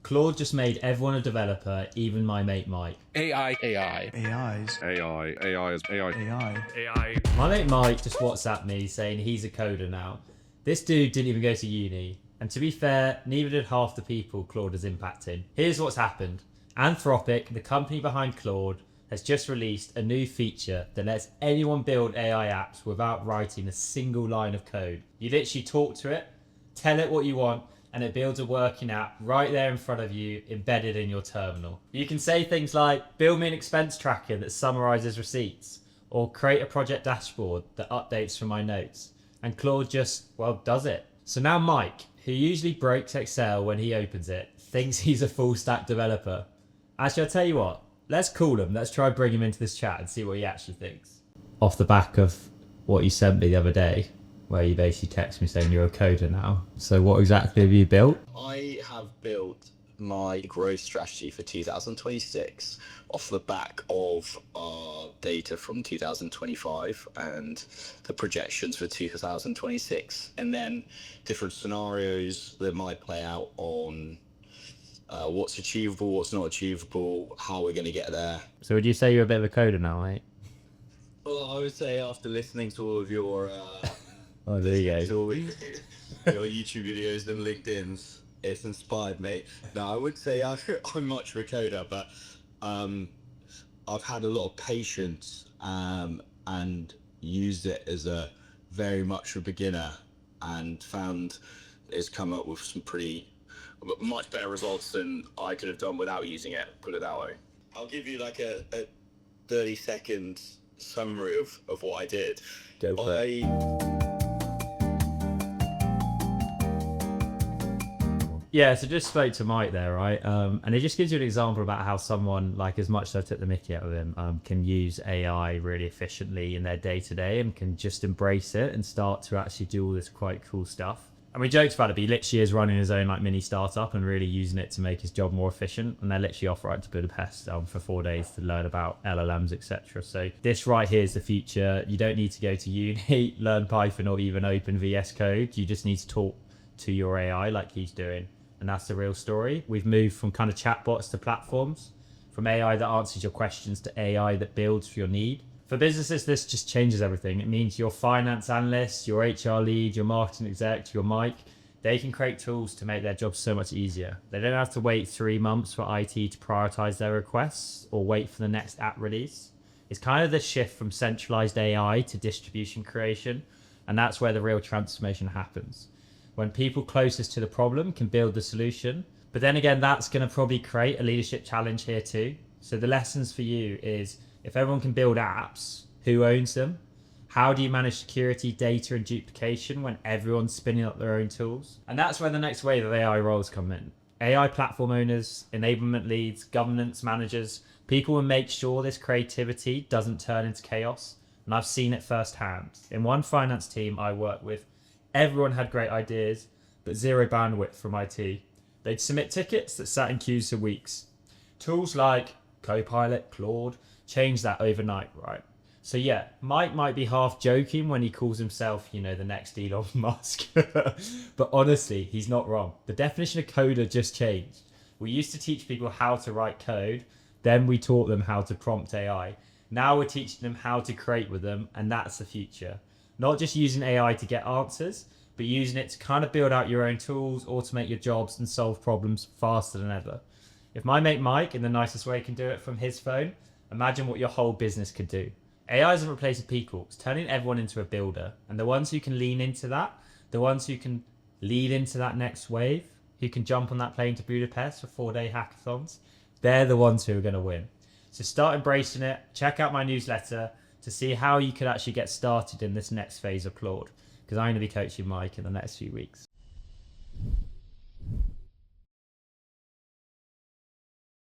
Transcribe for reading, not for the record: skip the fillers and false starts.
Claude just made everyone a developer, even my mate Mike. AI. AIs. AI. My mate Mike just WhatsApped me saying he's a coder now. This dude didn't even go to uni. And to be fair, neither did half the people Claude is impacting. Here's what's happened. Anthropic, the company behind Claude, has just released a new feature that lets anyone build AI apps without writing a single line of code. You literally talk to it, tell it what you want, and it builds a working app right there in front of you, embedded in your terminal. You can say things like, build me an expense tracker that summarizes receipts, or create a project dashboard that updates from my notes. And Claude just, well, does it. So now Mike, who usually breaks Excel when he opens it, thinks he's a full stack developer. Actually, I'll tell you what, let's call him. Let's try bring him into this chat and see what he actually thinks. Off the back of what you sent me the other day, where you basically text me saying you're a coder now. So what exactly have you built? I have built my growth strategy for 2026 off the back of our data from 2025 and the projections for 2026, and then different scenarios that might play out on what's achievable, what's not achievable, how we're going to get there. So would you say you're a bit of a coder now, mate? Well, I would say after listening to all of your Oh, there you go. your YouTube videos and LinkedIn's, it's inspired me. No, I would say I'm much of a coder, but I've had a lot of patience and used it as a very much a beginner, and found it's come up with some much better results than I could have done without using it, put it that way. I'll give you like a 30-second summary of what I did. Go for it. Yeah, so just spoke to Mike there, right? And it just gives you an example about how someone, like as much as I took the mickey out of him, can use AI really efficiently in their day-to-day and can just embrace it and start to actually do all this quite cool stuff. And we joked about it, but he literally is running his own like mini startup and really using it to make his job more efficient. And they're literally off right to Budapest for 4 days to learn about LLMs, etc. So this right here is the future. You don't need to go to uni, learn Python or even open VS Code. You just need to talk to your AI like he's doing. And that's the real story. We've moved from kind of chatbots to platforms, from AI that answers your questions to AI that builds for your need. For businesses, this just changes everything. It means your finance analyst, your HR lead, your marketing exec, your Mike, they can create tools to make their jobs so much easier. They don't have to wait 3 months for IT to prioritize their requests or wait for the next app release. It's kind of the shift from centralized AI to distribution creation. And that's where the real transformation happens. When people closest to the problem can build the solution. But then again, that's going to probably create a leadership challenge here too. So the lessons for you is, if everyone can build apps, who owns them? How do you manage security, data, and duplication when everyone's spinning up their own tools? And that's where the next wave of AI roles come in. AI platform owners, enablement leads, governance managers, people will make sure this creativity doesn't turn into chaos. And I've seen it firsthand. In one finance team I work with, everyone had great ideas, but zero bandwidth from IT. They'd submit tickets that sat in queues for weeks. Tools like Copilot, Claude, changed that overnight, right? So yeah, Mike might be half joking when he calls himself, the next Elon Musk. But honestly, he's not wrong. The definition of coder just changed. We used to teach people how to write code, then we taught them how to prompt AI. Now we're teaching them how to create with them, and that's the future. Not just using AI to get answers, but using it to kind of build out your own tools, automate your jobs, and solve problems faster than ever. If my mate Mike, in the nicest way, can do it from his phone, imagine what your whole business could do. AI isn't replacing people, it's turning everyone into a builder. And the ones who can lean into that, the ones who can lead into that next wave, who can jump on that plane to Budapest for 4-day hackathons, they're the ones who are going to win. So start embracing it. Check out my newsletter to see how you could actually get started in this next phase of Claude, because I'm going to be coaching Mike in the next few weeks.